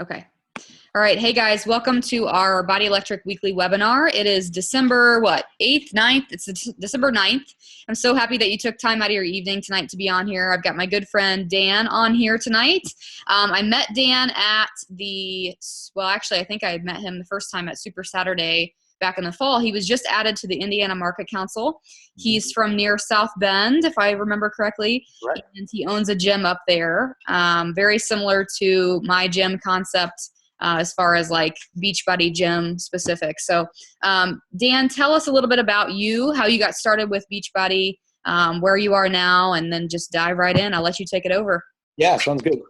Okay. All right. Hey guys, welcome to our Body Electric weekly webinar. It is December, 8th, 9th? It's December 9th. I'm so happy that you took time out of your evening tonight to be on here. I've got my good friend Dan on here tonight. I met Dan at actually, I think I met him the first time at Super Saturday back in the fall. He was just added to the Indiana Market Council. He's from near South Bend, if I remember correctly. Right. And he owns a gym up there, very similar to my gym concept. As far as like Beachbody gym specific. So Dan, tell us a little bit about you, how you got started with Beachbody, where you are now, and then just dive right in. I'll let you take it over. Yeah, sounds good.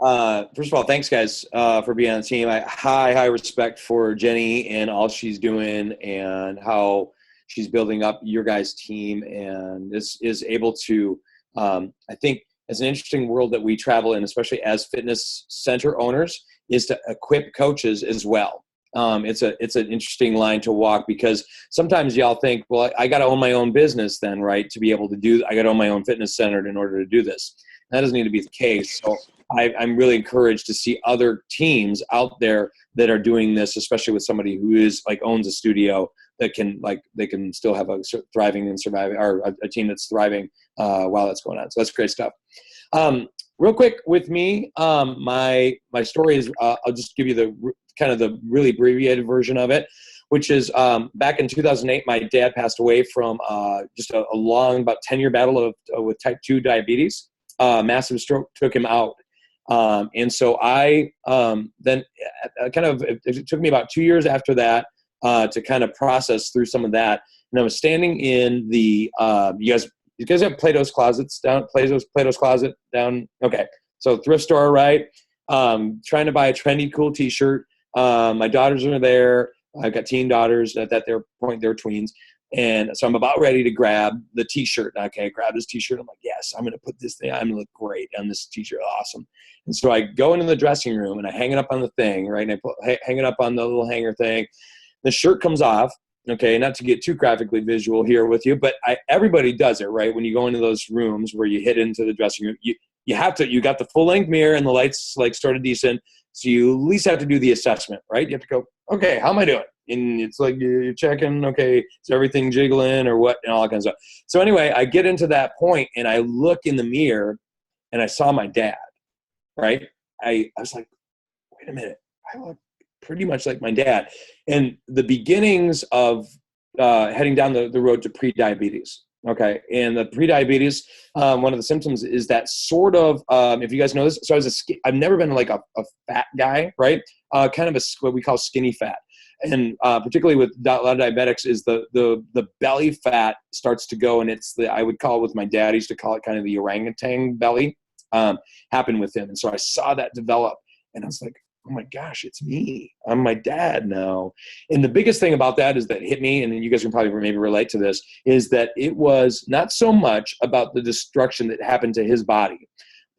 First of all, thanks guys for being on the team. High respect for Jenny and all she's doing and how she's building up your guys' team and is able to, I think, as an interesting world that we travel in, especially as fitness center owners, is to equip coaches as well. It's an interesting line to walk because sometimes y'all think, well, I got to own my own business then, right? To be able to I got to own my own fitness center in order to do this. That doesn't need to be the case. So I'm really encouraged to see other teams out there that are doing this, especially with somebody who owns a studio that they can still have a thriving and surviving, or a team that's thriving while that's going on. So that's great stuff. Real quick with me, my story is, I'll just give you the really abbreviated version of it, which is back in 2008, my dad passed away from just a long, about 10-year battle with type 2 diabetes. Massive stroke took him out. And so I then it took me about 2 years after that to kind of process through some of that. And I was standing in the, you guys have Plato's Closets down? Plato's Closet down? Okay. So thrift store, right? Trying to buy a trendy, cool t-shirt. My daughters are there. I've got teen daughters at that point, they're tweens. And so I'm about ready to grab the t-shirt. Okay, I grab this t-shirt. I'm like, yes, I'm going to put this thing, I'm going to look great on this t-shirt. Awesome. And so I go into the dressing room and I hang it up on the thing, right? And I hang it up on the little hanger thing. The shirt comes off. Okay, not to get too graphically visual here with you, but everybody does it, right? When you go into those rooms where you hit into the dressing room, you got the full length mirror and the lights sort of decent. So you at least have to do the assessment, right? You have to go, okay, how am I doing? And it's like you're checking, okay, is everything jiggling or what, and all that kind of stuff. So anyway, I get into that point and I look in the mirror and I saw my dad, right? I was like, wait a minute, I look pretty much like my dad. And the beginnings of heading down the road to pre-diabetes. Okay. And the pre-diabetes, one of the symptoms is that sort of, if you guys know this, so I've never been like a fat guy, right? Kind of what we call skinny fat. And particularly with a lot of diabetics is the belly fat starts to go, and I would call it, with my dad, he used to call it kind of the orangutan belly, happened with him. And so I saw that develop and I was like, oh my gosh, it's me. I'm my dad now. And the biggest thing about that is that hit me, and you guys can probably maybe relate to this, is that it was not so much about the destruction that happened to his body,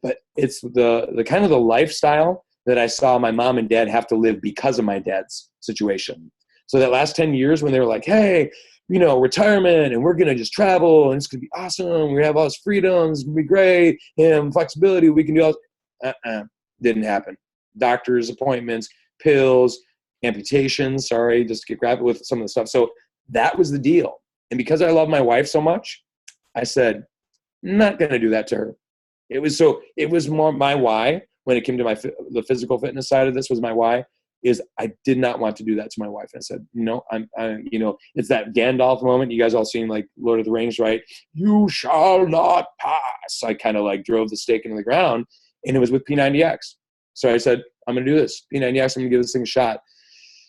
but it's the kind of the lifestyle that I saw my mom and dad have to live because of my dad's situation. So that last 10 years when they were like, hey, retirement, and we're going to just travel, and it's going to be awesome. We have all this freedom. It's going to be great. And flexibility. We can do all. Didn't happen. Doctor's appointments, pills, amputations, just to get graphic with some of the stuff. So that was the deal. And because I love my wife so much, I said, I'm not going to do that to her. It was more my why when it came to the physical fitness side of this was my why, is I did not want to do that to my wife. And I said, no, it's that Gandalf moment. You guys all seen like Lord of the Rings, right? You shall not pass. I kind of like drove the stake into the ground, and it was with P90X. So I said, I'm going to do this. P90X, I'm going to give this thing a shot.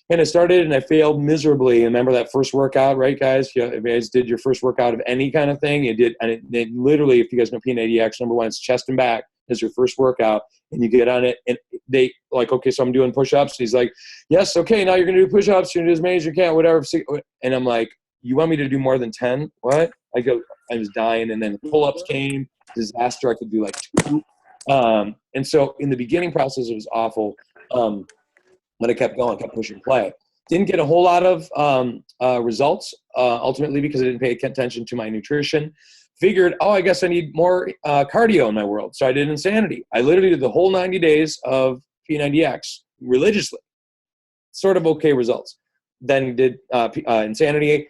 And I started and I failed miserably. Remember that first workout, right, guys? If you guys did your first workout of any kind of thing, you did. And it literally, if you guys know P90X, number one, it's chest and back as your first workout. And you get on it and they like, okay, so I'm doing push-ups. He's like, yes, okay, now you're going to do push-ups. You're going to do as many as you can, whatever. And I'm like, you want me to do more than 10? What? I was dying. And then the pull-ups came. Disaster. I could do like 2. And so in the beginning process, it was awful. But I kept going, kept pushing play. Didn't get a whole lot of results ultimately because I didn't pay attention to my nutrition. Figured, I guess I need more cardio in my world. So I did Insanity. I literally did the whole 90 days of P90X religiously. Sort of okay results. Then did Insanity,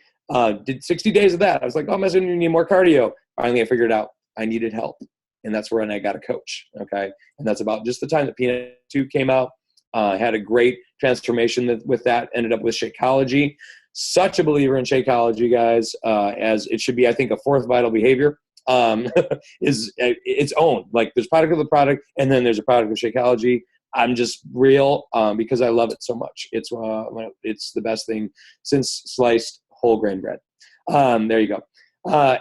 did 60 days of that. I was like, oh, I'm going to need more cardio. Finally, I figured out I needed help. And that's when I got a coach, okay? And that's about just the time that Peanut 2 came out. Had a great transformation with that, ended up with Shakeology. Such a believer in Shakeology, guys, as it should be, I think, a fourth vital behavior is its own. Like there's product of the product, and then there's a product of Shakeology. I'm just real because I love it so much. It's the best thing since sliced whole grain bread. There you go.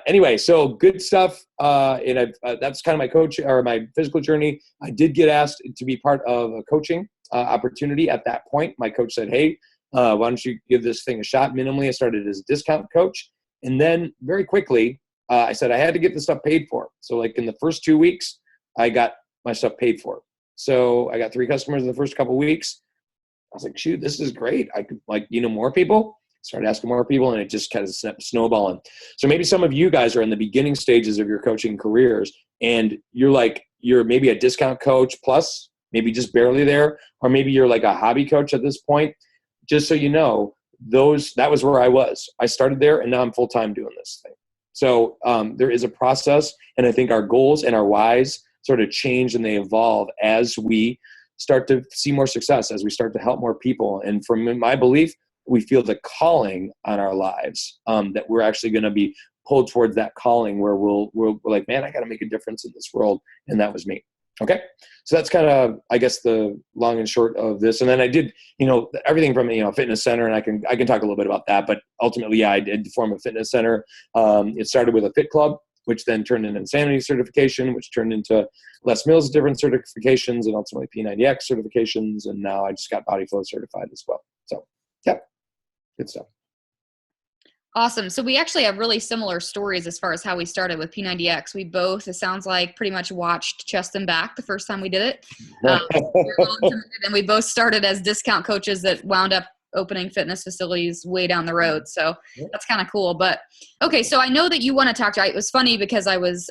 Anyway, so good stuff. And that's kind of my coach or my physical journey. I did get asked to be part of a coaching opportunity at that point. My coach said, hey, why don't you give this thing a shot? Minimally, I started as a discount coach. And then very quickly, I said I had to get the stuff paid for. So like in the first 2 weeks, I got my stuff paid for. So I got 3 customers in the first couple of weeks. I was like, shoot, this is great. I could more people. Started asking more people, and it just kind of snowballing. So maybe some of you guys are in the beginning stages of your coaching careers, and you're maybe a discount coach plus, maybe just barely there, or maybe you're like a hobby coach at this point. Just so you know, that was where I was. I started there, and now I'm full-time doing this thing. So there is a process, and I think our goals and our whys sort of change and they evolve as we start to see more success, as we start to help more people. And from my belief, we feel the calling on our lives, that we're actually going to be pulled towards that calling where we're like, man, I got to make a difference in this world. And that was me. Okay. So that's kind of, I guess, the long and short of this. And then I did, everything from, fitness center, and I can talk a little bit about that, but ultimately, yeah, I did form a fitness center. It started with a fit club, which then turned into Insanity certification, which turned into Les Mills different certifications, and ultimately P90X certifications. And now I just got Body Flow certified as well. So, yeah, good stuff. Awesome. So we actually have really similar stories as far as how we started with P90X. We both, it sounds like, pretty much watched Chest and Back the first time we did it. And we both started as discount coaches that wound up opening fitness facilities way down the road. So that's kind of cool. But okay, so I know that you want to talk to, it was funny because I was,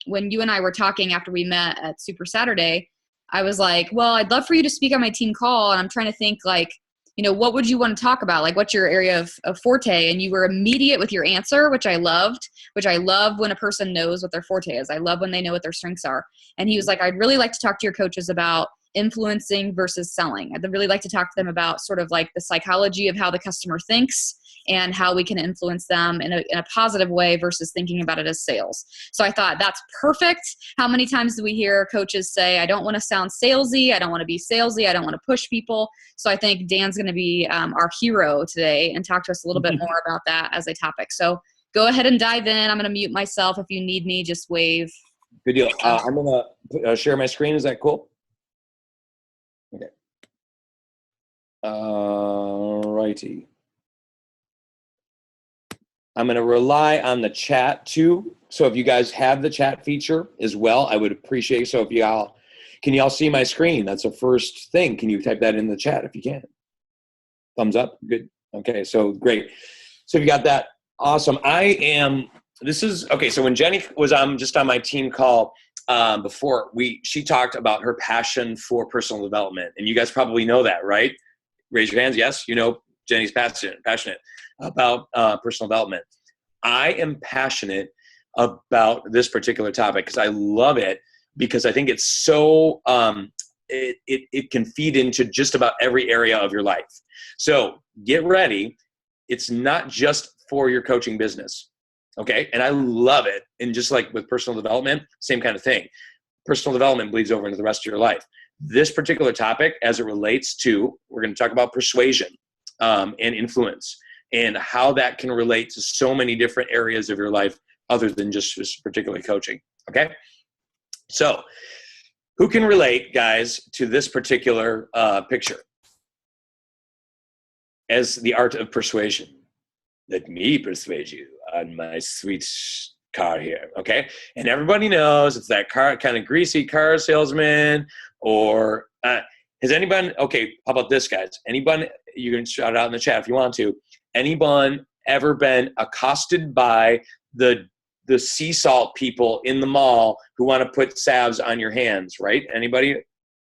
when you and I were talking after we met at Super Saturday, I was like, well, I'd love for you to speak on my team call. And I'm trying to think like, what would you want to talk about? Like, what's your area of forte? And you were immediate with your answer, which I loved, which I love when a person knows what their forte is. I love when they know what their strengths are. And he was like, I'd really like to talk to your coaches about influencing versus selling. I'd really like to talk to them about sort of like the psychology of how the customer thinks and how we can influence them in a positive way versus thinking about it as sales. So I thought that's perfect. How many times do we hear coaches say, I don't want to sound salesy. I don't want to be salesy. I don't want to push people. So I think Dan's going to be our hero today and talk to us a little bit more about that as a topic. So go ahead and dive in. I'm going to mute myself. If you need me, just wave. Good deal. I'm going to share my screen. Is that cool? Okay. Righty. I'm going to rely on the chat too. So if you guys have the chat feature as well, I would appreciate it. So if can y'all see my screen? That's the first thing. Can you type that in the chat if you can? Thumbs up. Good. Okay. So great. So if you got that, awesome. So when Jenny was just on my team call before, she talked about her passion for personal development. And you guys probably know that, right? Raise your hands. Yes. Jenny's passionate about personal development. I am passionate about this particular topic because I love it, because I think it's so it can feed into just about every area of your life. So get ready. It's not just for your coaching business. Okay. And I love it. And just like with personal development, same kind of thing. Personal development bleeds over into the rest of your life. This particular topic, as it relates to, we're going to talk about persuasion and influence, and how that can relate to so many different areas of your life other than just particularly coaching. Okay. So who can relate, guys, to this particular picture as the art of persuasion? Let me persuade you on my sweet car here. Okay. And everybody knows it's that car, kind of greasy car salesman, or has anyone, okay, how about this, guys? Anyone, you can shout it out in the chat if you want to. Anyone ever been accosted by the sea salt people in the mall who want to put salves on your hands, right? Anybody?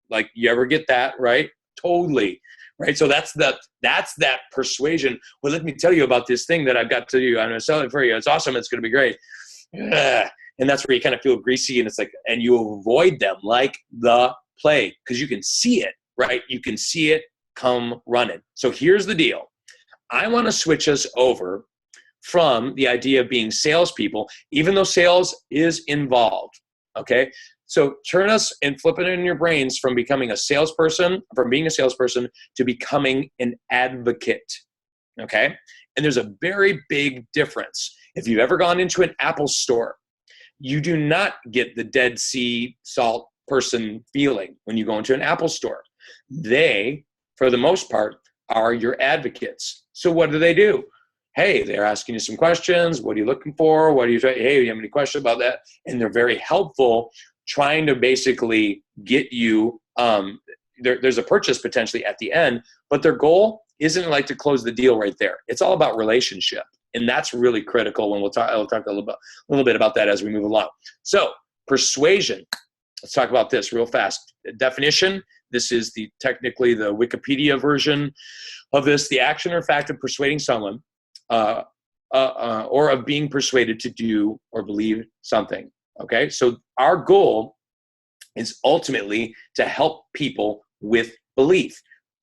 Like, you ever get that, right? Totally. Right. So that's that persuasion. Well, let me tell you about this thing that I've got to do. I'm going to sell it for you. It's awesome. It's going to be great. Ugh. And that's where you kind of feel greasy, and it's like, and you avoid them like the plague because you can see it, right? You can see it come running. So here's the deal. I want to switch us over from the idea of being salespeople, even though sales is involved. Okay. So turn us and flip it in your brains from being a salesperson to becoming an advocate. Okay. And there's a very big difference. If you've ever gone into an Apple store, you do not get the Dead Sea salt person feeling when you go into an Apple store. They, for the most part, are your advocates. So what do? Hey, they're asking you some questions. What are you looking for? Hey, you have any questions about that? And they're very helpful, trying to basically get you, there's a purchase potentially at the end, but their goal isn't like to close the deal right there. It's all about relationship. And that's really critical, and I'll talk a little bit about that as we move along. So persuasion, let's talk about this real fast. Definition, this is technically the Wikipedia version of this, the action or fact of persuading someone or of being persuaded to do or believe something. Okay, so our goal is ultimately to help people with belief.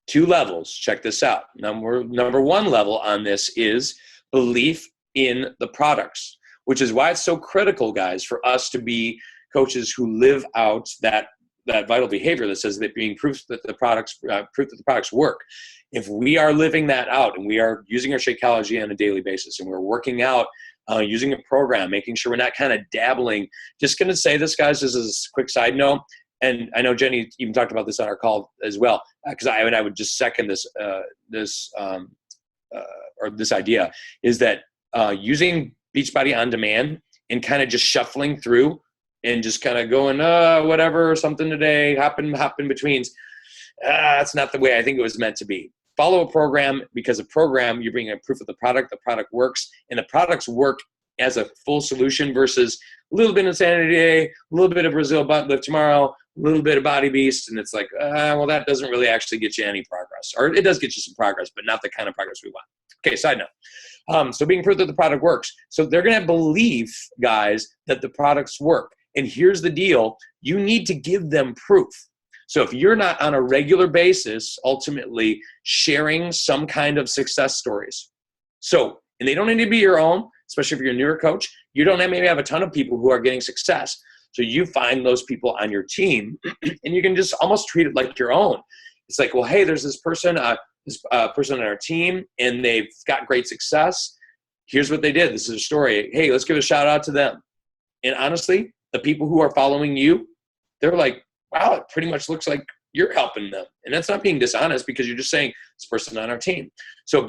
2 levels, check this out. Number 1 level on this is belief in the products, which is why it's so critical, guys, for us to be coaches who live out that vital behavior that says that being proof that the products work. If we are living that out and we are using our Shakeology on a daily basis and we're working out using a program, making sure we're not kind of dabbling. Just going to say this, guys, this is a quick side note. And I know Jenny even talked about this on our call as well, because I would just second this idea is that using Beachbody on demand and kind of just shuffling through and just kind of going, whatever, something today, hop in betweens. That's not the way I think it was meant to be. Follow a program, because a program, you're bringing a proof of the product works, and the products work as a full solution versus a little bit of Insanity today, a little bit of Brazil butt lift tomorrow, a little bit of Body Beast, and it's like, well, that doesn't really actually get you any progress. Or it does get you some progress, but not the kind of progress we want. Okay, side note. So being proof that the product works. So they're going to believe, guys, that the products work. And here's the deal. You need to give them proof. So if you're not on a regular basis, ultimately sharing some kind of success stories. So, and they don't need to be your own, especially if you're a newer coach. You don't maybe have a ton of people who are getting success. So you find those people on your team and you can just almost treat it like your own. It's like, well, hey, there's this person on our team and they've got great success. Here's what they did. This is a story. Hey, let's give a shout out to them. And honestly, the people who are following you, they're like, wow, it pretty much looks like you're helping them. And that's not being dishonest, because you're just saying this person on our team. So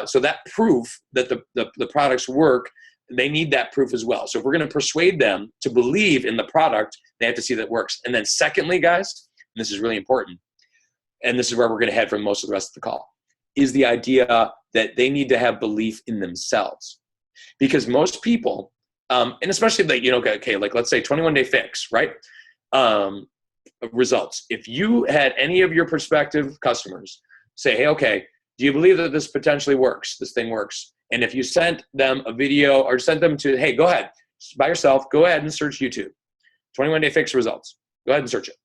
so that proof that the products work, they need that proof as well. So if we're going to persuade them to believe in the product, they have to see that it works. And then secondly, guys, and this is really important, and this is where we're going to head for most of the rest of the call, is the idea that they need to have belief in themselves. Because most people, and especially like let's say 21-day fix, right? Results. If you had any of your prospective customers say, hey, okay, do you believe that this potentially works? This thing works. And if you sent them a video or sent them to, hey, go ahead, by yourself, go ahead and search YouTube, 21-day fix results. Go ahead and search it.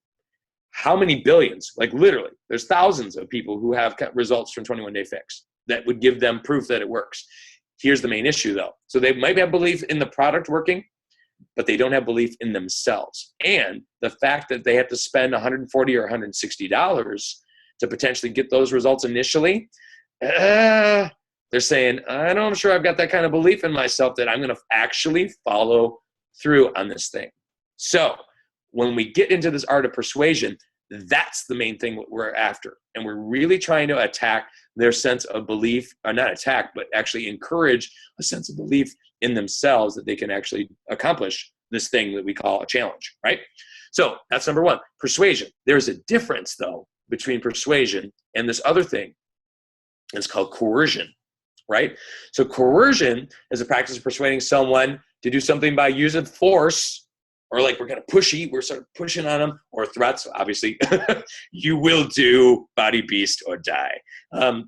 How many billions? Like literally, there's thousands of people who have results from 21-day fix that would give them proof that it works. Here's the main issue though. So they might have belief in the product working, but they don't have belief in themselves. And the fact that they have to spend $140 or $160 to potentially get those results initially, they're saying, I'm sure I've got that kind of belief in myself that I'm going to actually follow through on this thing. So when we get into this art of persuasion, that's the main thing we're after. And we're really trying to attack their sense of belief, or not attack, but actually encourage a sense of belief in themselves that they can actually accomplish this thing that we call a challenge, right? So that's number 1, persuasion. There's a difference though between persuasion and this other thing. It's called coercion, right? So coercion is a practice of persuading someone to do something by use of force or like we're kind of pushy, we're sort of pushing on them, or threats, obviously, you will do body beast or die.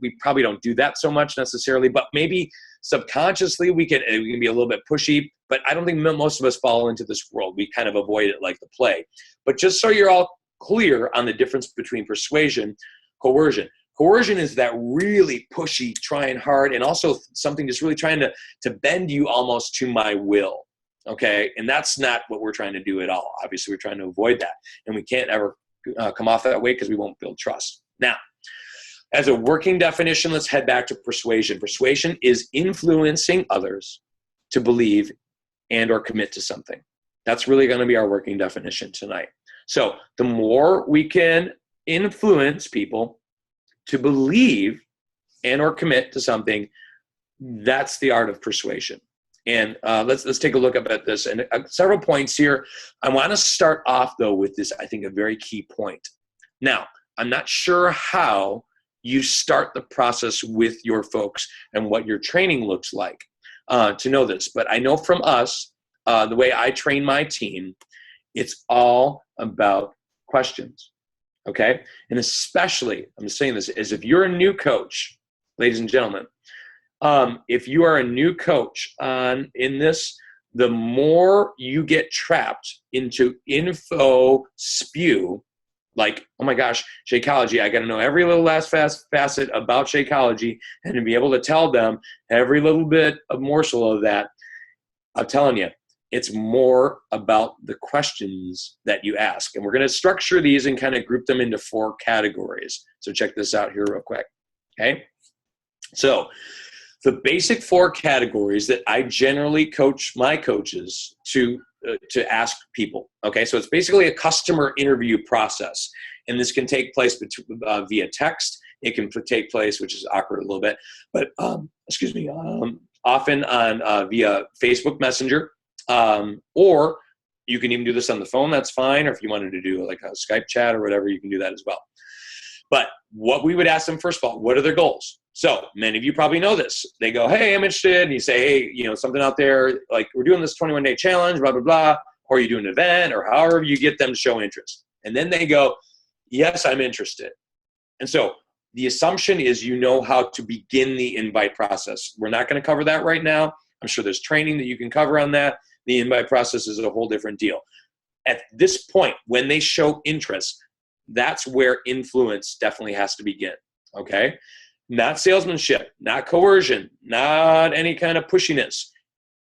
We probably don't do that so much necessarily, but maybe subconsciously we can be a little bit pushy, but I don't think most of us fall into this world. We kind of avoid it like the plague. But just so you're all clear on the difference between persuasion, coercion. Coercion is that really pushy, trying hard, and also something just really trying to bend you almost to my will. Okay, and that's not what we're trying to do at all. Obviously, we're trying to avoid that, and we can't ever come off that way because we won't build trust. Now, as a working definition, let's head back to persuasion. Persuasion is influencing others to believe and or commit to something. That's really going to be our working definition tonight. So the more we can influence people to believe and or commit to something, that's the art of persuasion. And let's take a look up at this. And several points here. I want to start off, though, with this, I think, a very key point. Now, I'm not sure how you start the process with your folks and what your training looks like to know this. But I know from us, the way I train my team, it's all about questions, okay? And especially, I'm saying this, is if you're a new coach, ladies and gentlemen, if you are a new coach in this, the more you get trapped into info spew, like, oh my gosh, Shakeology, I got to know every little last facet about Shakeology and to be able to tell them every little bit of morsel of that. I'm telling you, it's more about the questions that you ask. And we're going to structure these and kind of group them into 4 categories. So check this out here real quick, okay? So the basic 4 categories that I generally coach my coaches to ask people. Okay, so it's basically a customer interview process, and this can take place via text. It can take place, which is awkward a little bit, but often on via Facebook Messenger, or you can even do this on the phone. That's fine, or if you wanted to do like a Skype chat or whatever, you can do that as well. But what we would ask them, first of all, what are their goals? So many of you probably know this. They go, hey, I'm interested. And you say, hey, you know, something out there, like we're doing this 21-day challenge, blah, blah, blah. Or you do an event or however you get them to show interest. And then they go, yes, I'm interested. And so the assumption is you know how to begin the invite process. We're not going to cover that right now. I'm sure there's training that you can cover on that. The invite process is a whole different deal. At this point, when they show interest, that's where influence definitely has to begin, okay? Not salesmanship, not coercion, not any kind of pushiness,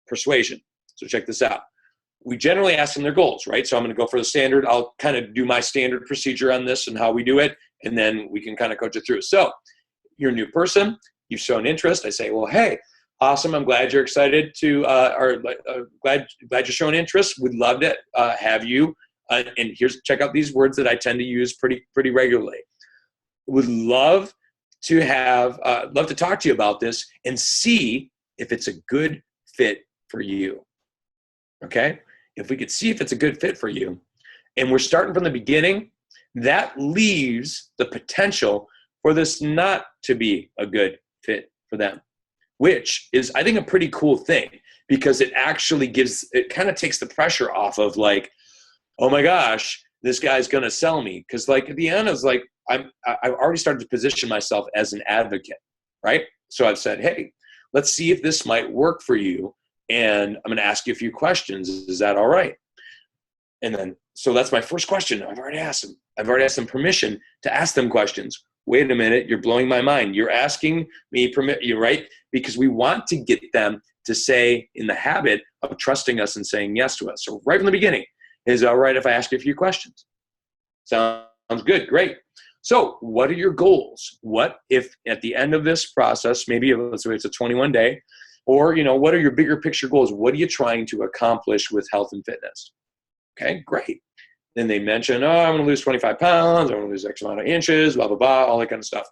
persuasion. So check this out. We generally ask them their goals, right? So I'm going to go for the standard. I'll kind of do my standard procedure on this and how we do it, and then we can kind of coach it through. So you're a new person. You've shown interest. I say, well, hey, awesome. I'm glad you're excited to, glad you're showing interest. We'd love to have you. And check out these words that I tend to use pretty regularly. Would love to talk to you about this and see if it's a good fit for you. Okay? If we could see if it's a good fit for you, and we're starting from the beginning, that leaves the potential for this not to be a good fit for them, which is, I think, a pretty cool thing, because it actually it kind of takes the pressure off of like, oh my gosh, this guy's going to sell me. Because like at the end, I was like, I've already started to position myself as an advocate, right? So I've said, hey, let's see if this might work for you. And I'm going to ask you a few questions. Is that all right? And then, so that's my first question. I've already asked them permission to ask them questions. Wait a minute, you're blowing my mind. You're asking me you right? Because we want to get them to say in the habit of trusting us and saying yes to us. So right from the beginning, is it all right if I ask you a few questions? Sounds good, great. So what are your goals? What if at the end of this process, maybe let's say it's a 21-day, or what are your bigger picture goals? What are you trying to accomplish with health and fitness? Okay, great. Then they mention, oh, I'm going to lose 25 pounds. I want to lose X amount of inches, blah, blah, blah, all that kind of stuff.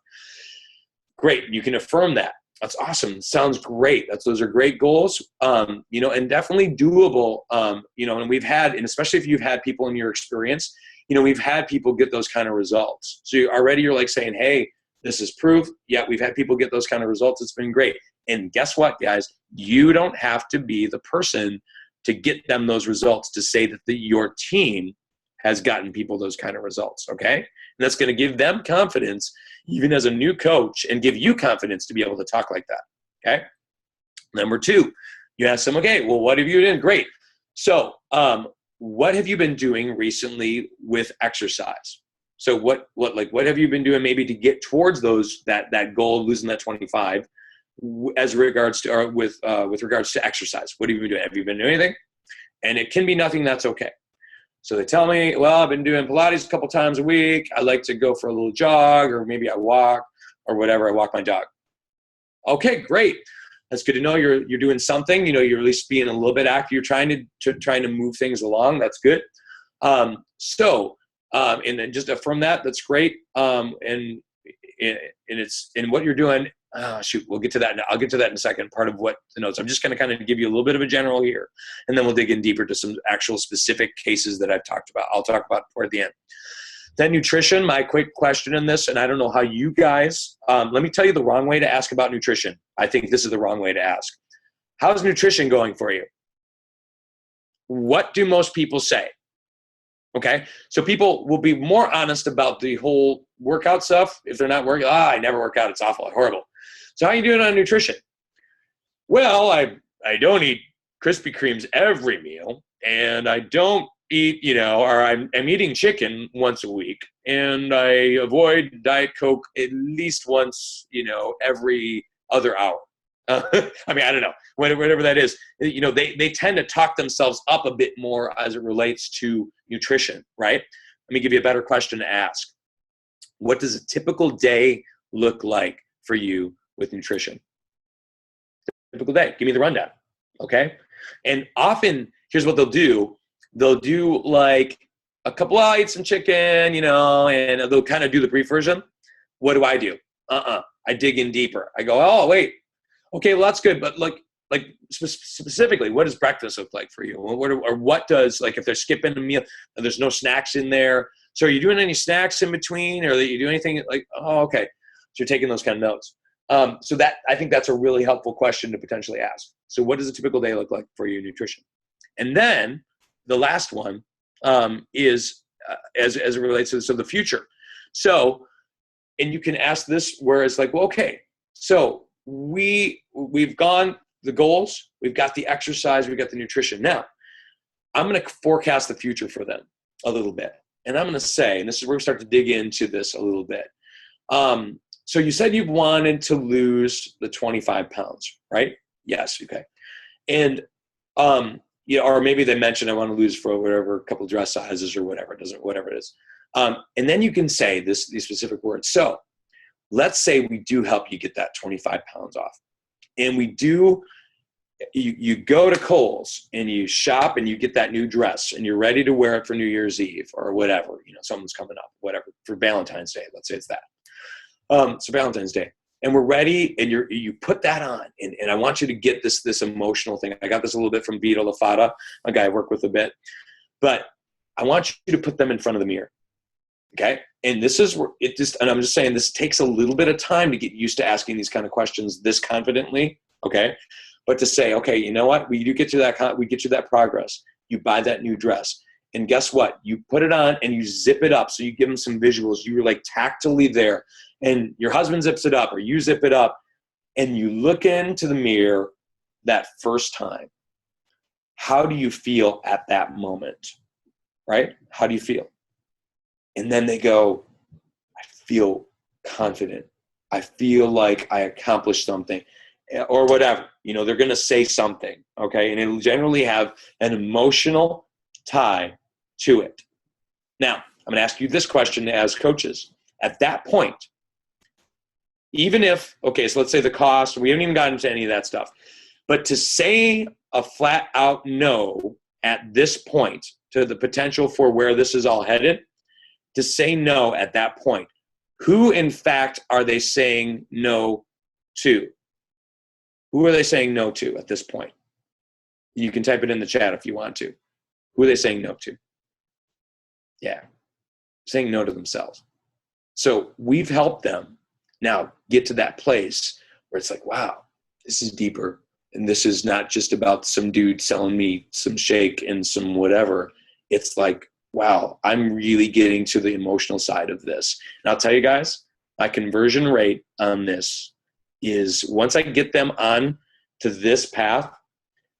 Great, you can affirm that. That's awesome. Sounds great. Those are great goals, and definitely doable. And we've had, and especially if you've had people in your experience, we've had people get those kind of results. So you're like saying, hey, this is proof. Yeah, we've had people get those kind of results. It's been great. And guess what, guys? You don't have to be the person to get them those results, to say that your team has gotten people those kind of results, okay? And that's going to give them confidence, even as a new coach, and give you confidence to be able to talk like that, okay? Number two, you ask them, okay, well, what have you done? Great. So what have you been doing recently with exercise? So what have you been doing maybe to get towards that goal of losing that 25 as regards to, or with regards to exercise? What have you been doing? Have you been doing anything? And it can be nothing. That's okay. So they tell me, well, I've been doing Pilates a couple times a week. I like to go for a little jog, or maybe I walk or whatever. I walk my dog. Okay, great. That's good to know you're doing something. You're at least being a little bit active. You're trying to move things along. That's good. And then just affirm that. That's great. And it's in what you're doing. We'll get to that. I'll get to that in a second. Part of what the notes. I'm just going to kind of give you a little bit of a general here, and then we'll dig in deeper to some actual specific cases that I've talked about. I'll talk about toward the end. Then nutrition. My quick question in this, and I don't know how you guys. Let me tell you the wrong way to ask about nutrition. I think this is the wrong way to ask. How's nutrition going for you? What do most people say? Okay, so people will be more honest about the whole workout stuff if they're not working. I never work out. It's awful, horrible. So how are you doing on nutrition? Well, I don't eat Krispy Kremes every meal, and I don't eat, or I'm eating chicken once a week, and I avoid Diet Coke at least once, every other hour. I don't know, whatever that is. They tend to talk themselves up a bit more as it relates to nutrition, right? Let me give you a better question to ask. What does a typical day look like for you with nutrition? Typical day. Give me the rundown, okay? And often, here's what they'll do. They'll do like a couple, I'll eat some chicken, and they'll kind of do the brief version. What do? I dig in deeper. I go, oh, wait. Okay, well, that's good, but like specifically, what does breakfast look like for you? What does, like, if they're skipping a meal and there's no snacks in there, so are you doing any snacks in between, or that you do anything like, oh, okay, so you're taking those kind of notes. So that, I think that's a really helpful question to potentially ask. So what does a typical day look like for your nutrition? And then the last one is as it relates to the future. So, and you can ask this where it's like, well, okay, so we've gone the goals, we've got the exercise, we've got the nutrition. Now, I'm going to forecast the future for them a little bit. And I'm going to say, and this is where we start to dig into this a little bit. So you said you've wanted to lose the 25 pounds, right? Yes. Okay. And, or maybe they mentioned I want to lose for whatever, a couple dress sizes or whatever, whatever it is. And then you can say these specific words. So let's say we do help you get that 25 pounds off. And we do, you go to Kohl's and you shop and you get that new dress and you're ready to wear it for New Year's Eve or whatever, someone's coming up, whatever, for Valentine's Day. Let's say it's that. So Valentine's Day. And we're ready, and you put that on, and I want you to get this emotional thing. I got this a little bit from Vito Lafata, a guy I work with a bit. But I want you to put them in front of the mirror, okay? And this is where and I'm just saying, this takes a little bit of time to get used to asking these kind of questions this confidently, okay? But to say, okay, you know what? We get you that progress. You buy that new dress. And guess what? You put it on and you zip it up. So you give them some visuals. You're like tactily there. And your husband zips it up or you zip it up. And you look into the mirror that first time. How do you feel at that moment? Right? How do you feel? And then they go, I feel confident. I feel like I accomplished something. Or whatever. They're going to say something. Okay? And it'll generally have an emotional tie to it. Now, I'm going to ask you this question as coaches. At that point, even if, okay, so let's say the cost, we haven't even gotten into any of that stuff, but to say a flat out no at this point to the potential for where this is all headed, to say no at that point, who in fact are they saying no to? Who are they saying no to at this point? You can type it in the chat if you want to. Who are they saying no to? Yeah, saying no to themselves. So we've helped them now get to that place where it's like, wow, this is deeper And this is not just about some dude selling me some shake and some whatever. It's like, wow, I'm really getting to the emotional side of this. And I'll tell you guys, my conversion rate on this is, once I get them on to this path,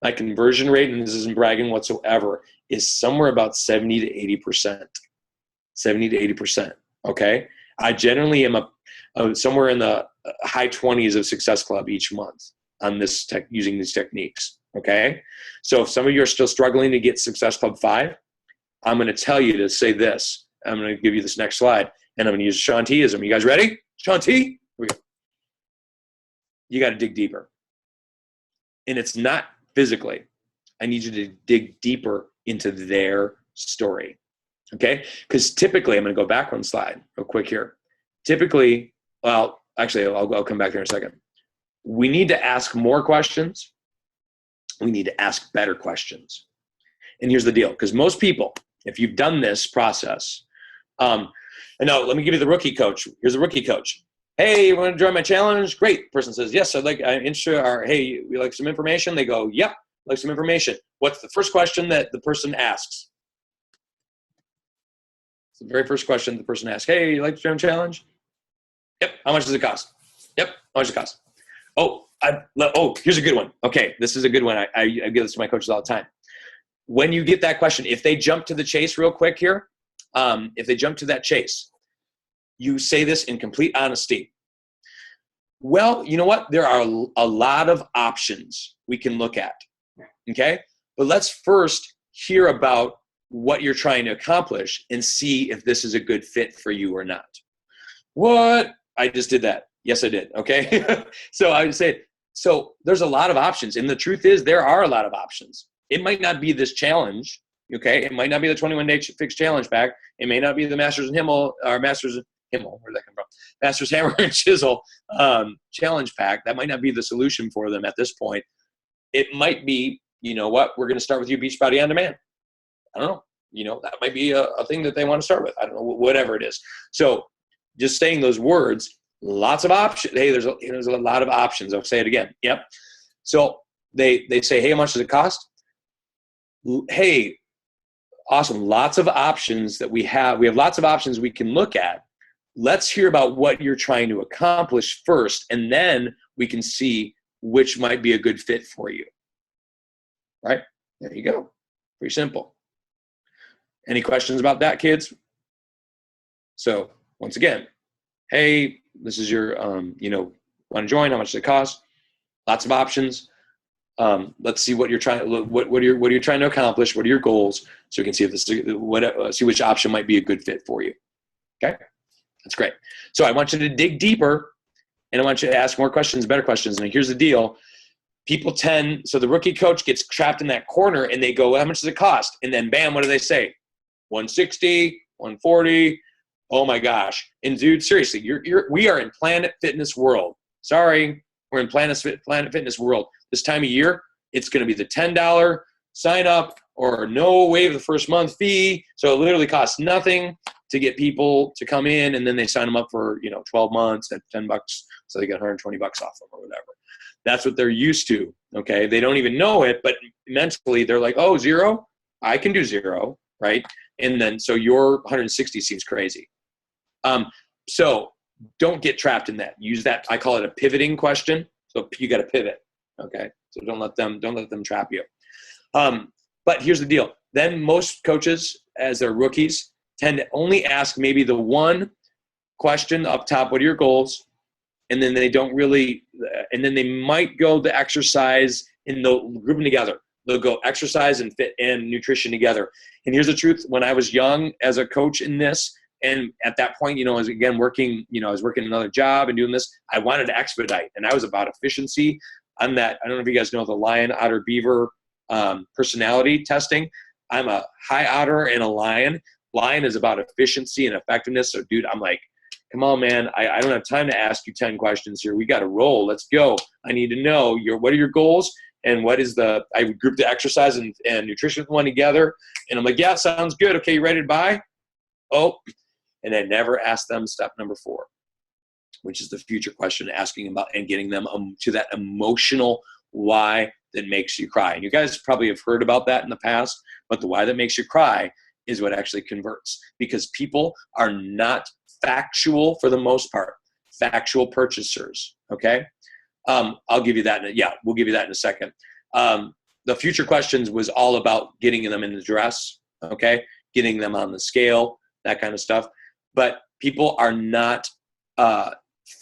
my conversion rate, and this isn't bragging whatsoever, is somewhere about 70 to 80%. 70 to 80%. Okay. I generally am somewhere in the high 20s of Success Club each month on this using these techniques. Okay. So if some of you are still struggling to get Success Club 5, I'm going to tell you to say this. I'm going to give you this next slide, and I'm going to use Sean T-ism. You guys ready? Sean T? Here we go. You got to dig deeper. And it's not physically. I need you to dig deeper into their story. Okay? Because typically, I'm going to go back one slide real quick here. Typically, well, actually, I'll come back there in a second. We need to ask more questions. We need to ask better questions. And here's the deal. Because most people, if you've done this process, and now let me give you the rookie coach. Here's a rookie coach. Hey, you want to join my challenge? Great. Person says, yes, I'd like, I'm interested. Or, hey, we like some information? They go, yep, like some information. What's the first question that the person asks? It's the very first question the person asks. Hey, you like to join my challenge? Yep. How much does it cost? Yep. How much does it cost? Here's a good one. Okay, this is a good one. I give this to my coaches all the time. When you get that question, if they jump to the chase real quick here, if they jump to that chase, you say this in complete honesty. Well, you know what? There are a lot of options we can look at, okay? But let's first hear about what you're trying to accomplish and see if this is a good fit for you or not. What? I just did that. Yes, I did, okay? So I would say, so there's a lot of options, and the truth is there are a lot of options. It might not be this challenge, okay? It might not be the 21-day fixed challenge pack. It may not be the Masters and Himmel, or Masters Himmel, where'd that come from? Masters Hammer and Chisel challenge pack. That might not be the solution for them at this point. It might be, you know what, we're going to start with you, Beachbody On Demand. I don't know. You know, that might be a thing that they want to start with. I don't know, whatever it is. So just saying those words, lots of options. Hey, there's a lot of options. I'll say it again. Yep. So they say, hey, how much does it cost? Hey, awesome. Lots of options that we have. We have lots of options we can look at. Let's hear about what you're trying to accomplish first, and then we can see which might be a good fit for you. Right? There you go. Pretty simple. Any questions about that, kids? So once again, hey, this is your, want to join? How much does it cost? Lots of options. Let's see what you're trying. What are you trying to accomplish? What are your goals? So we can see if this see which option might be a good fit for you. Okay, that's great. So I want you to dig deeper, and I want you to ask more questions, better questions. And here's the deal: people so the rookie coach gets trapped in that corner, and they go, well, "How much does it cost?" And then, bam, what do they say? 160, 140. Oh my gosh! And dude, seriously, we are in Planet Fitness world. Sorry, we're in Planet Fitness world. This time of year, it's going to be the $10 sign up or no waive the first month fee. So it literally costs nothing to get people to come in, and then they sign them up for 12 months at $10, so they get $120 off them or whatever. That's what they're used to. Okay, they don't even know it, but mentally they're like, oh, 0, I can do 0, right? And then so your 160 seems crazy. So don't get trapped in that. Use that. I call it a pivoting question. So you got to pivot. Okay. So don't let them trap you. But here's the deal. Then most coaches, as they're rookies, tend to only ask maybe the one question up top. What are your goals? And then they don't really, and then they might go the exercise and they'll group them together. They'll go exercise and fit and nutrition together. And here's the truth. When I was young as a coach in this, and at that point, I was again working, I was working another job and doing this. I wanted to expedite, and I was about efficiency on that. I don't know if you guys know the lion, otter, beaver personality testing. I'm a high otter and a lion. Lion is about efficiency and effectiveness. So, dude, I'm like, come on, man. I don't have time to ask you 10 questions here. We got to roll. Let's go. I need to know what are your goals and what is I would group the exercise and nutrition one together. And I'm like, yeah, sounds good. Okay, you ready to buy? Oh. And I never ask them step number 4, which is the future question, asking about and getting them to that emotional why that makes you cry. And you guys probably have heard about that in the past, but the why that makes you cry is what actually converts, because people are not factual for the most part, factual purchasers. Okay. I'll give you that. We'll give you that in a second. The future questions was all about getting them in the dress. Okay. Getting them on the scale, that kind of stuff. But people are not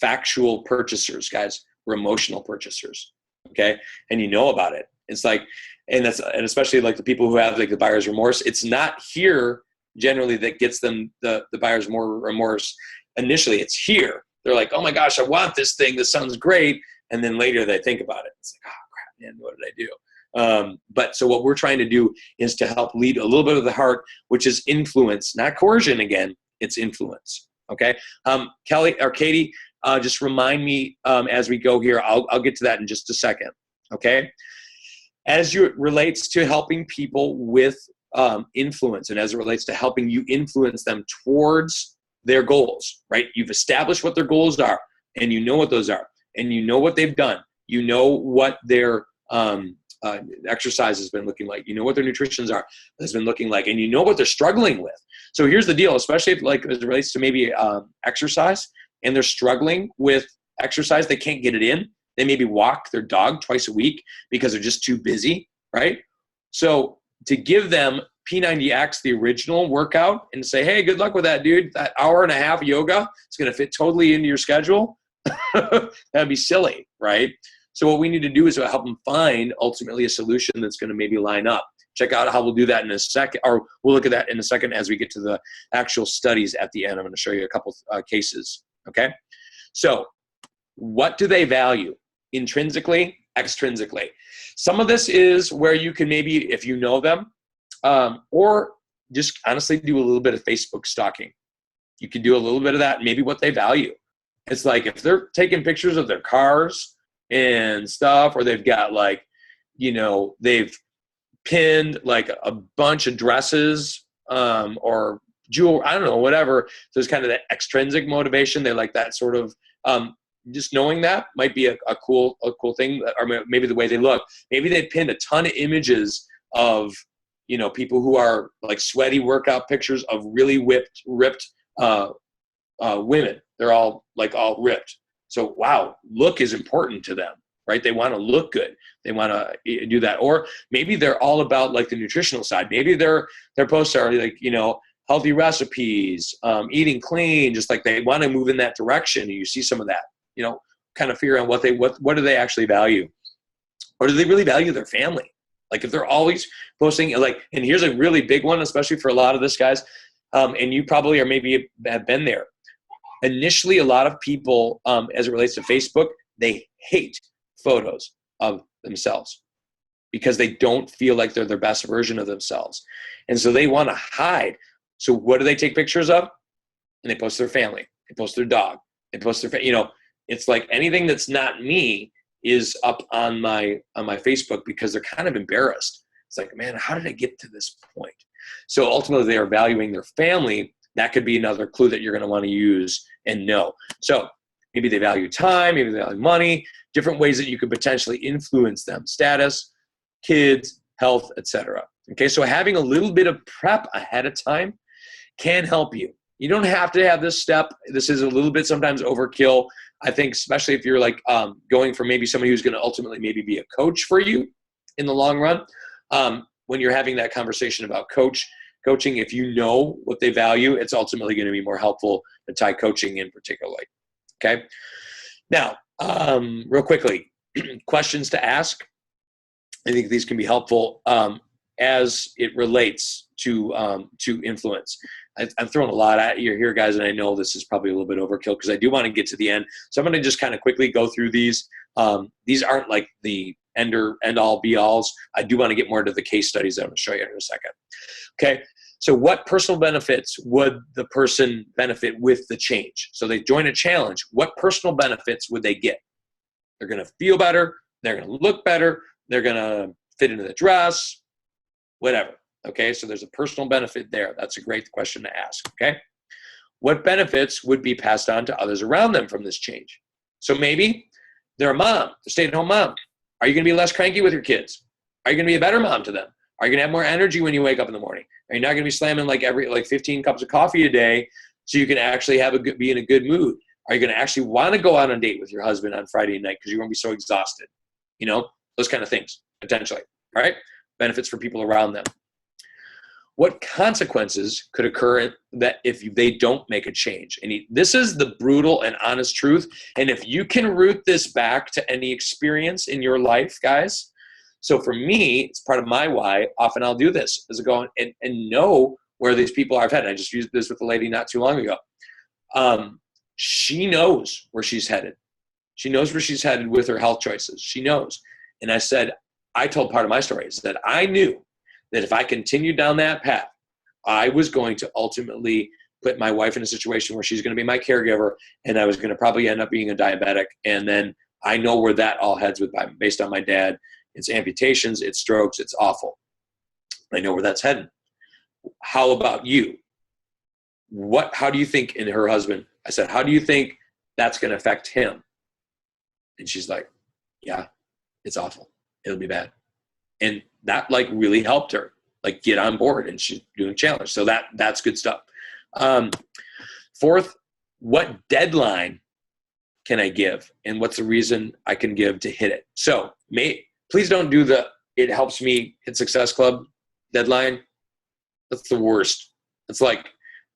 factual purchasers, guys. We're emotional purchasers. Okay. And you know about it. It's like, and especially like the people who have like the buyer's remorse, it's not here generally that gets them the buyer's more remorse. Initially it's here. They're like, oh my gosh, I want this thing. This sounds great. And then later they think about it. It's like, oh crap, man, what did I do? But so what we're trying to do is to help lead a little bit of the heart, which is influence, not coercion. Again, it's influence. Okay. Kelly or Katie, just remind me as we go here. I'll get to that in just a second. Okay. As it relates to helping people with influence, and as it relates to helping you influence them towards their goals, right? You've established what their goals are, and you know what those are, and you know what they've done. You know what their exercise has been looking like. You know what their nutrition has been looking like, and you know what they're struggling with. So here's the deal, especially if, like, as it relates to maybe exercise, and they're struggling with exercise, they can't get it in. They maybe walk their dog twice a week because they're just too busy, right? So to give them P90X, the original workout, and say, hey, good luck with that, dude. That hour and a half yoga is going to fit totally into your schedule. That'd be silly, right? So what we need to do is help them find ultimately a solution that's going to maybe line up. Check out how we'll do that in a second, or we'll look at that in a second as we get to the actual studies at the end. I'm going to show you a couple cases, okay? So what do they value? Intrinsically, extrinsically. Some of this is where you can maybe, if you know them, or just honestly do a little bit of Facebook stalking. You can do a little bit of that, maybe what they value. It's like if they're taking pictures of their cars and stuff, or they've got like, they've pinned like a bunch of dresses or jewelry, I don't know, whatever. So it's kind of that extrinsic motivation. They like that sort of just knowing that might be a cool thing, or maybe the way they look. Maybe they pinned a ton of images of, people who are like sweaty workout pictures of really ripped women. They're all ripped. So, wow, look is important to them, right? They want to look good. They want to do that. Or maybe they're all about like the nutritional side. Maybe their posts are like, healthy recipes, eating clean, just like they want to move in that direction. And you see some of that. Kind of figure out what do they actually value, or do they really value their family? Like if they're always posting, and here's a really big one, especially for a lot of this guys, and you probably are maybe have been there. Initially, a lot of people, as it relates to Facebook, they hate photos of themselves because they don't feel like they're their best version of themselves, and so they want to hide. So what do they take pictures of? And they post their family, they post their dog, they post their, it's like anything that's not me is up on my Facebook because they're kind of embarrassed. It's like, man, how did I get to this point? So ultimately they are valuing their family. That could be another clue that you're going to want to use and know. So maybe they value time, maybe they value money, different ways that you could potentially influence them, status, kids, health, etc. Okay, so having a little bit of prep ahead of time can help you. You don't have to have this step. This is a little bit sometimes overkill. I think especially if you're like going for maybe somebody who's going to ultimately maybe be a coach for you in the long run. When you're having that conversation about coaching, if you know what they value, it's ultimately going to be more helpful to tie coaching in particularly. Okay. Now, real quickly, questions to ask. I think these can be helpful as it relates to influence. I'm throwing a lot at you here, guys, and I know this is probably a little bit overkill because I do want to get to the end. So I'm going to just kind of quickly go through these. These aren't like the end-all, be-alls. I do want to get more into the case studies that I'm going to show you in a second. Okay, so what personal benefits would the person benefit with the change? So they join a challenge. What personal benefits would they get? They're going to feel better. They're going to look better. They're going to fit into the dress, whatever. Okay, so there's a personal benefit there. That's a great question to ask, okay? What benefits would be passed on to others around them from this change? So maybe they're a mom, a stay-at-home mom. Are you going to be less cranky with your kids? Are you going to be a better mom to them? Are you going to have more energy when you wake up in the morning? Are you not going to be slamming like 15 cups of coffee a day so you can actually be in a good mood? Are you going to actually want to go out on a date with your husband on Friday night because you're going to be so exhausted? You know, those kind of things, potentially, all right? Benefits for people around them. What consequences could occur that if they don't make a change? And this is the brutal and honest truth. And if you can root this back to any experience in your life, guys, so for me, it's part of my why. Often I'll do this is go and know where these people are headed. I just used this with a lady not too long ago. She knows where she's headed. She knows where she's headed with her health choices. She knows. And I told part of my story is that I knew that if I continued down that path, I was going to ultimately put my wife in a situation where she's going to be my caregiver, and I was going to probably end up being a diabetic. And then I know where that all heads based on my dad. It's amputations, it's strokes, it's awful. I know where that's heading. How about you? How do you think, and her husband, I said, how do you think that's going to affect him? And she's like, yeah, it's awful. It'll be bad. And that really helped her get on board, and she's doing challenge. So that's good stuff. Fourth, what deadline can I give? And what's the reason I can give to hit it? So please don't do it helps me hit Success Club deadline. That's the worst. It's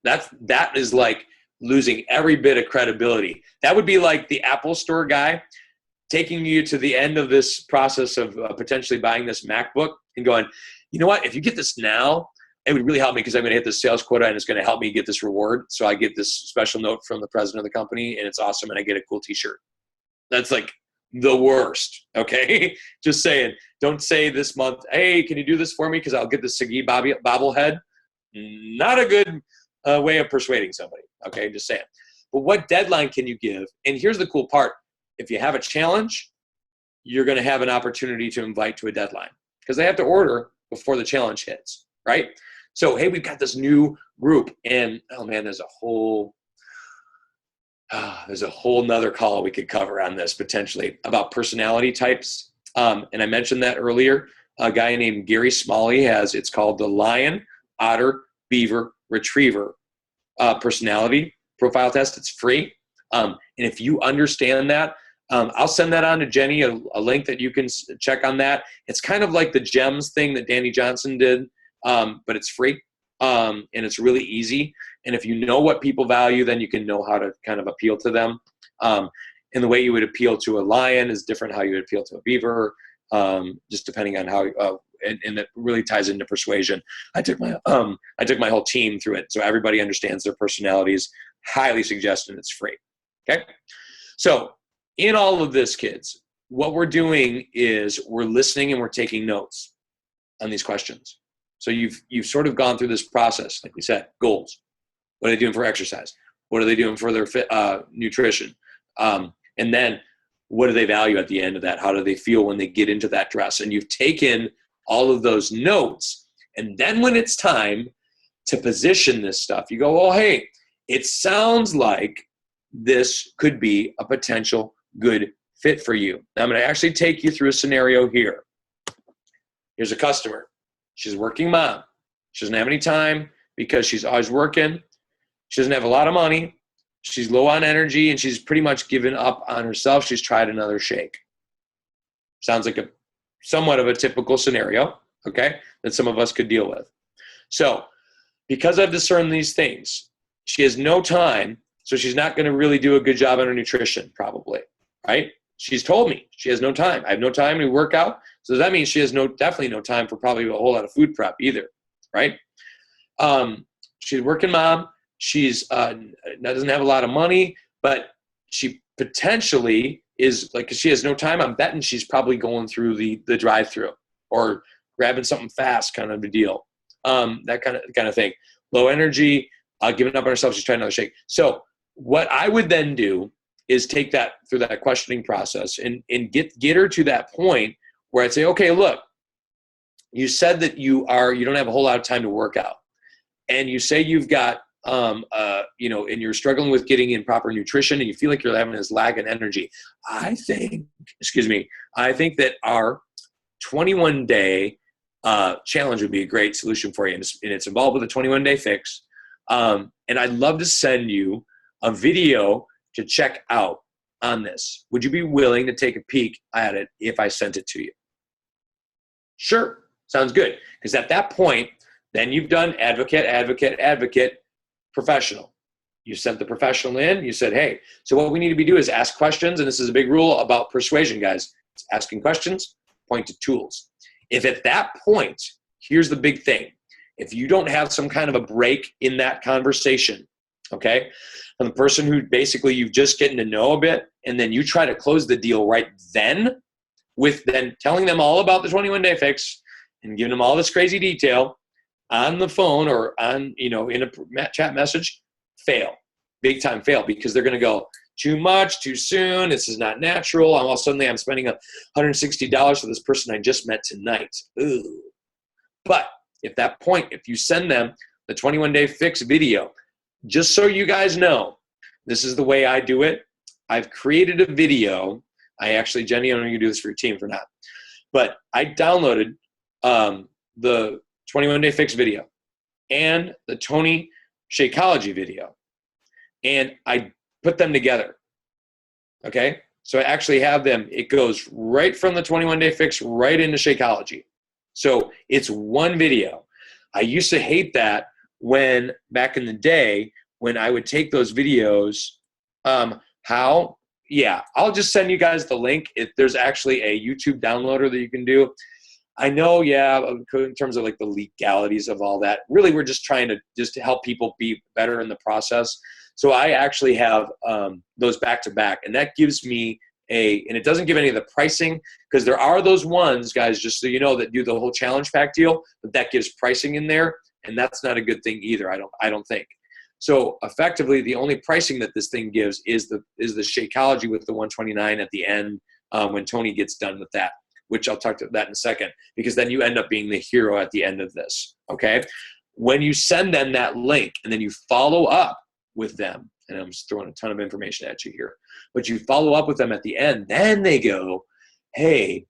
that is like losing every bit of credibility. That would be like the Apple Store guy taking you to the end of this process of potentially buying this MacBook and going, you know what, if you get this now, it would really help me because I'm going to hit this sales quota and it's going to help me get this reward. So I get this special note from the president of the company and it's awesome and I get a cool t-shirt. That's the worst, okay? Just saying. Don't say this month, hey, can you do this for me because I'll get the Sagi bobblehead. Not a good way of persuading somebody, okay? Just saying. But what deadline can you give? And here's the cool part. If you have a challenge, you're going to have an opportunity to invite to a deadline because they have to order before the challenge hits, right? So, hey, we've got this new group and, oh man, there's a whole nother call we could cover on this potentially about personality types. And I mentioned that earlier. A guy named Gary Smalley it's called the Lion, Otter, Beaver, Retriever personality profile test. It's free. And if you understand that, I'll send that on to Jenny, a link that you can check on that. It's kind of like the GEMS thing that Danny Johnson did, but it's free, and it's really easy. And if you know what people value, then you can know how to kind of appeal to them. And the way you would appeal to a lion is different how you would appeal to a beaver, just depending on how, and it really ties into persuasion. I took my whole team through it, so everybody understands their personalities. Highly suggest, and it's free. Okay? So in all of this, kids, what we're doing is we're listening and we're taking notes on these questions. So you've sort of gone through this process, like we said, goals. What are they doing for exercise? What are they doing for their nutrition? And then what do they value at the end of that? How do they feel when they get into that dress? And you've taken all of those notes. And then when it's time to position this stuff, you go, oh, hey, it sounds like this could be a potential good fit for you. Now, I'm going to actually take you through a scenario here. Here's a customer. She's a working mom. She doesn't have any time because she's always working. She doesn't have a lot of money. She's low on energy, and she's pretty much given up on herself. She's tried another shake. Sounds like somewhat of a typical scenario, okay, that some of us could deal with. So because I've discerned these things, she has no time, so she's not going to really do a good job on her nutrition probably, right? She's told me she has no time. I have no time to work out. So that means she has definitely no time for probably a whole lot of food prep either, right? She's a working mom. She's doesn't have a lot of money, but she potentially is because she has no time. I'm betting she's probably going through the drive-through or grabbing something fast, kind of a deal. That kind of thing. Low energy, giving up on herself. She's trying another shake. So what I would then do is take that through that questioning process and get her to that point where I'd say, okay, look, you said that you don't have a whole lot of time to work out. And you say you've got and you're struggling with getting in proper nutrition and you feel like you're having this lag in energy, I think that our 21-day challenge would be a great solution for you. And it's involved with a 21-day fix. And I'd love to send you a video to check out on this. Would you be willing to take a peek at it if I sent it to you? Sure. Sounds good. Because at that point, then you've done advocate, professional. You sent the professional in. You said, hey, so what we need to be doing is ask questions. And this is a big rule about persuasion, guys. It's asking questions, point to tools. If at that point, here's the big thing. If you don't have some kind of a break in that conversation, okay, and the person who basically you've just getting to know a bit, and then you try to close the deal right then, with then telling them all about the 21-day fix and giving them all this crazy detail on the phone or on, in a chat message, fail, big time fail, because they're going to go too much, too soon. This is not natural. All suddenly I'm spending $160 for this person I just met tonight. Ooh. But at that point, if you send them the 21-day fix video, just so you guys know, this is the way I do it. I've created a video. Jenny, I don't know if you do this for your team or not, but I downloaded the 21-day fix video and the Tony Shakeology video, and I put them together. Okay, so I actually have them. It goes right from the 21-day fix right into Shakeology. So it's one video. I used to hate that when back in the day when I would take those videos. I'll just send you guys the link. There's actually a YouTube downloader that you can do. I know, in terms of like the legalities of all that, really we're just trying to help people be better in the process. So I actually have those back to back, and that gives me and it doesn't give any of the pricing, because there are those ones, guys, just so you know, that do the whole challenge pack deal, but that gives pricing in there, and that's not a good thing either. I don't think. So effectively, the only pricing that this thing gives is the Shakeology with the $129 at the end when Tony gets done with that, which I'll talk to that in a second, because then you end up being the hero at the end of this, okay? When you send them that link and then you follow up with them, and I'm just throwing a ton of information at you here, but you follow up with them at the end, then they go, hey,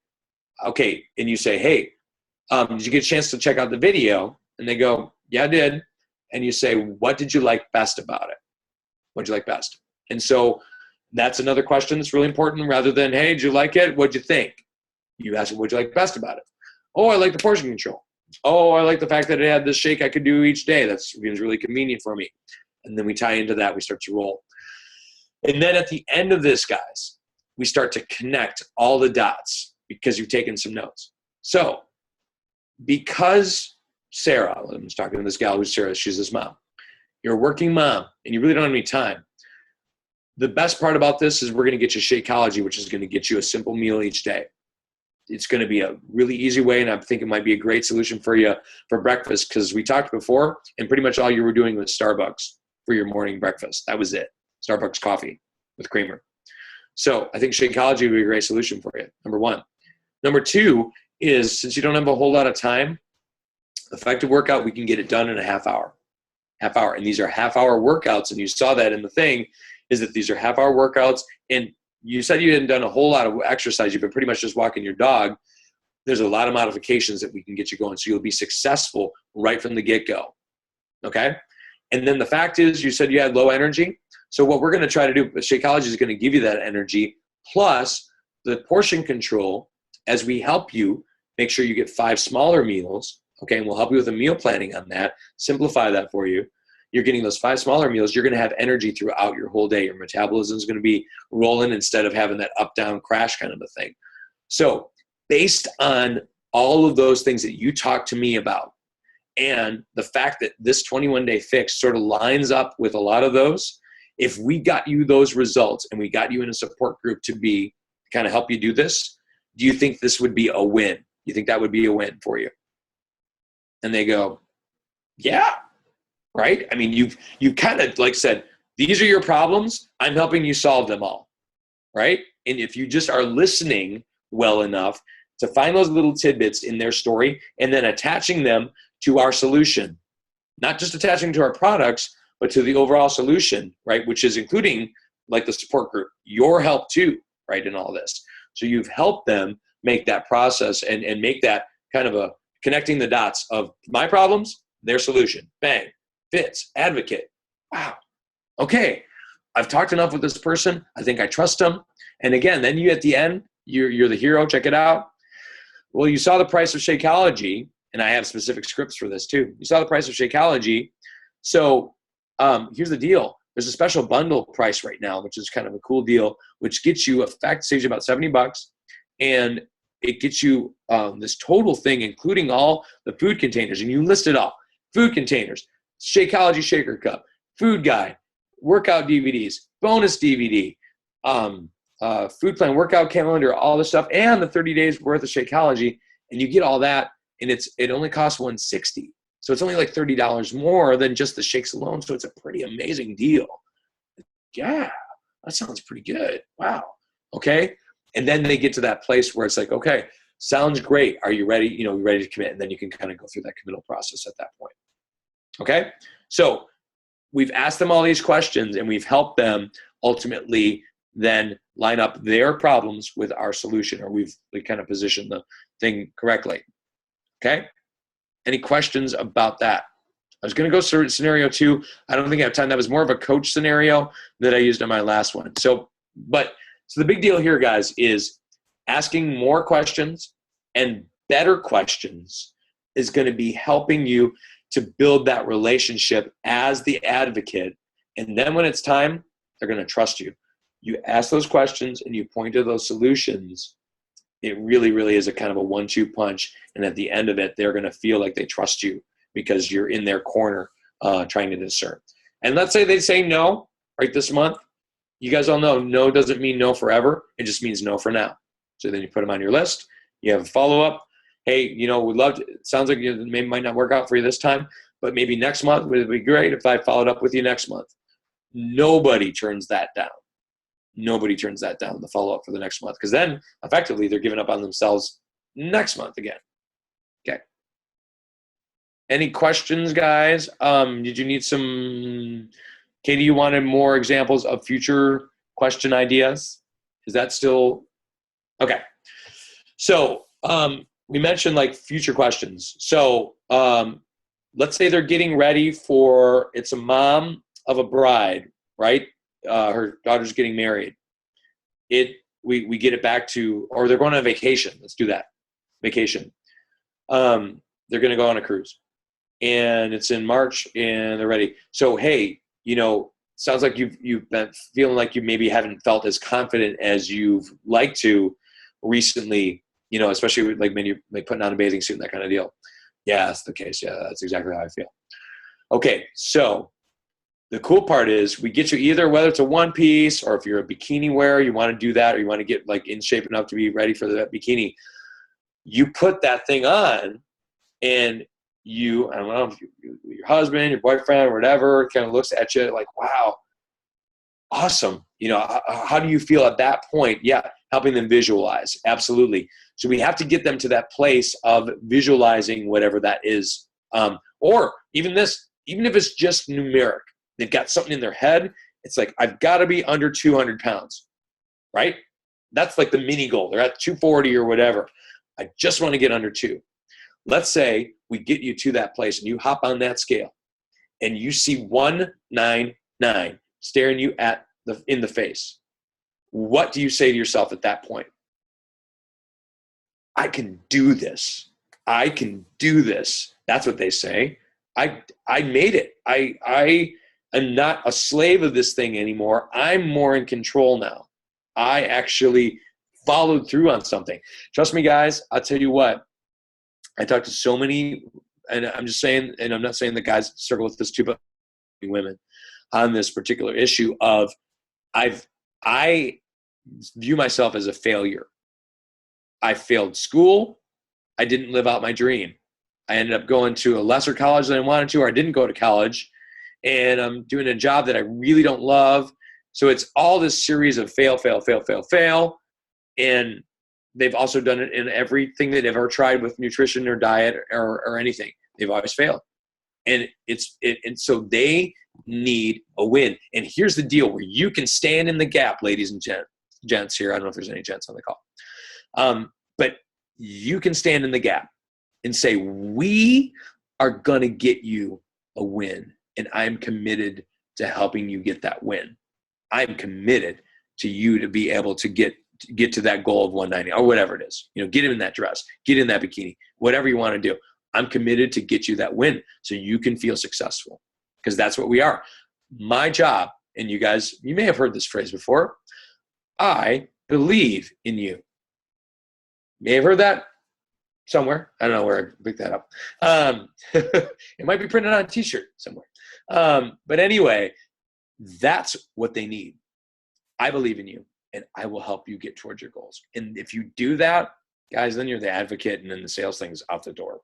okay, and you say, hey, did you get a chance to check out the video? And they go, yeah, I did. And you say, what did you like best about it? What did you like best? And so that's another question that's really important, rather than, hey, did you like it? What'd you think? You ask, what did you like best about it? Oh, I like the portion control. Oh, I like the fact that it had this shake I could do each day. That's really convenient for me. And then we tie into that. We start to roll. And then at the end of this, guys, we start to connect all the dots because you've taken some notes. So because Sarah, I'm just talking to this gal who's Sarah, she's this mom. You're a working mom and you really don't have any time. The best part about this is we're going to get you Shakeology, which is going to get you a simple meal each day. It's going to be a really easy way, and I think it might be a great solution for you for breakfast, because we talked before, and pretty much all you were doing was Starbucks for your morning breakfast. That was it. Starbucks coffee with creamer. So I think Shakeology would be a great solution for you, number one. Number two is, since you don't have a whole lot of time, effective workout, we can get it done in a half hour. And these are half-hour workouts, and you saw that in the thing, is that these are half-hour workouts, and you said you hadn't done a whole lot of exercise. You've been pretty much just walking your dog. There's a lot of modifications that we can get you going, so you'll be successful right from the get-go, okay? And then the fact is, you said you had low energy. So what we're going to try to do, Shakeology is going to give you that energy, plus the portion control, as we help you make sure you get 5 smaller meals, okay? And we'll help you with the meal planning on that, simplify that for you. You're getting those 5 smaller meals. You're going to have energy throughout your whole day. Your metabolism is going to be rolling instead of having that up-down crash kind of a thing. So based on all of those things that you talked to me about, and the fact that this 21-day fix sort of lines up with a lot of those, if we got you those results and we got you in a support group to kind of help you do this, do you think this would be a win? You think that would be a win for you? And they go, yeah. Right? I mean, you've kind of like said, these are your problems. I'm helping you solve them all. Right? And if you just are listening well enough to find those little tidbits in their story and then attaching them to our solution, not just attaching to our products, but to the overall solution, right? Which is including like the support group, your help too, right? In all this. So you've helped them make that process and make that kind of a connecting the dots of my problems, their solution. Bang, fits, advocate. Wow. Okay. I've talked enough with this person. I think I trust them. And again, then you at the end, you're the hero. Check it out. Well, you saw the price of Shakeology, and I have specific scripts for this too. You saw the price of Shakeology. So here's the deal. There's a special bundle price right now, which is kind of a cool deal, which gets you saves you about $70, and it gets you this total thing, including all the food containers, and you list it all: food containers, Shakeology shaker cup, food guide, workout DVDs, bonus DVD, food plan, workout calendar, all this stuff, and the 30 days worth of Shakeology, and you get all that, and it only costs $160. So it's only like $30 more than just the shakes alone. So it's a pretty amazing deal. Yeah, that sounds pretty good. Wow. Okay. And then they get to that place where it's like, okay, sounds great. Are you ready? You ready to commit? And then you can kind of go through that committal process at that point. Okay. So we've asked them all these questions, and we've helped them ultimately then line up their problems with our solution, or we kind of positioned the thing correctly. Okay. Any questions about that? I was going to go through scenario 2. I don't think I have time. That was more of a coach scenario that I used on my last one. So the big deal here, guys, is asking more questions and better questions is going to be helping you to build that relationship as the advocate. And then when it's time, they're going to trust you. You ask those questions and you point to those solutions. It really, really is a kind of a 1-2 punch. And at the end of it, they're going to feel like they trust you because you're in their corner trying to discern. And let's say they say no right this month. You guys all know no doesn't mean no forever. It just means no for now. So then you put them on your list. You have a follow-up. Hey, we'd love to, it sounds like it might not work out for you this time, but maybe next month would be great if I followed up with you next month. Nobody turns that down. Nobody turns that down, the follow-up for the next month, because then effectively they're giving up on themselves next month again. Okay. Any questions, guys? Did you need some, Katie, you wanted more examples of future question ideas? Is that still, okay. So we mentioned like future questions. So let's say they're getting ready for, it's a mom of a bride, right? Her daughter's getting married. We get it back to, or they're going on vacation. Let's do that. Vacation. They're going to go on a cruise, and it's in March, and they're ready. So, hey, sounds like you've been feeling like you maybe haven't felt as confident as you've liked to recently, especially with like maybe like putting on a bathing suit and that kind of deal. Yeah, that's the case. Yeah, that's exactly how I feel. Okay, so the cool part is we get you either, whether it's a one piece or if you're a bikini wearer, you want to do that, or you want to get like in shape enough to be ready for that bikini. You put that thing on, and I don't know, your husband, your boyfriend, or whatever, kind of looks at you like, wow, awesome. How do you feel at that point? Yeah, helping them visualize. Absolutely. So we have to get them to that place of visualizing whatever that is. Or even this, even if it's just numeric, they've got something in their head. It's like, I've got to be under 200 pounds, right? That's like the mini goal. They're at 240 or whatever. I just want to get under 2. Let's say we get you to that place and you hop on that scale and you see 199 staring you in the face. What do you say to yourself at that point? I can do this. I can do this. That's what they say. I made it. I am not a slave of this thing anymore. I'm more in control now. I actually followed through on something. Trust me, guys, I'll tell you what. I talked to so many, and I'm just saying, and I'm not saying the guys struggle with this too, but women on this particular issue of I view myself as a failure. I failed school. I didn't live out my dream. I ended up going to a lesser college than I wanted to, or I didn't go to college, and I'm doing a job that I really don't love. So it's all this series of fail. And they've also done it in everything they've ever tried with nutrition or diet or anything. They've always failed. And so they need a win. And here's the deal where you can stand in the gap, ladies and gents here. I don't know if there's any gents on the call. But you can stand in the gap and say, we are going to get you a win. And I'm committed to helping you get that win. I'm committed to you to be able to get to that goal of 190 or whatever it is. Get in that dress, get in that bikini, whatever you want to do. I'm committed to get you that win so you can feel successful, because that's what we are. My job, and you guys, you may have heard this phrase before, I believe in you. You may have heard that somewhere. I don't know where I picked that up. It might be printed on a t-shirt somewhere. But anyway, that's what they need. I believe in you, and I will help you get towards your goals. And if you do that, guys, then you're the advocate, and then the sales thing's out the door.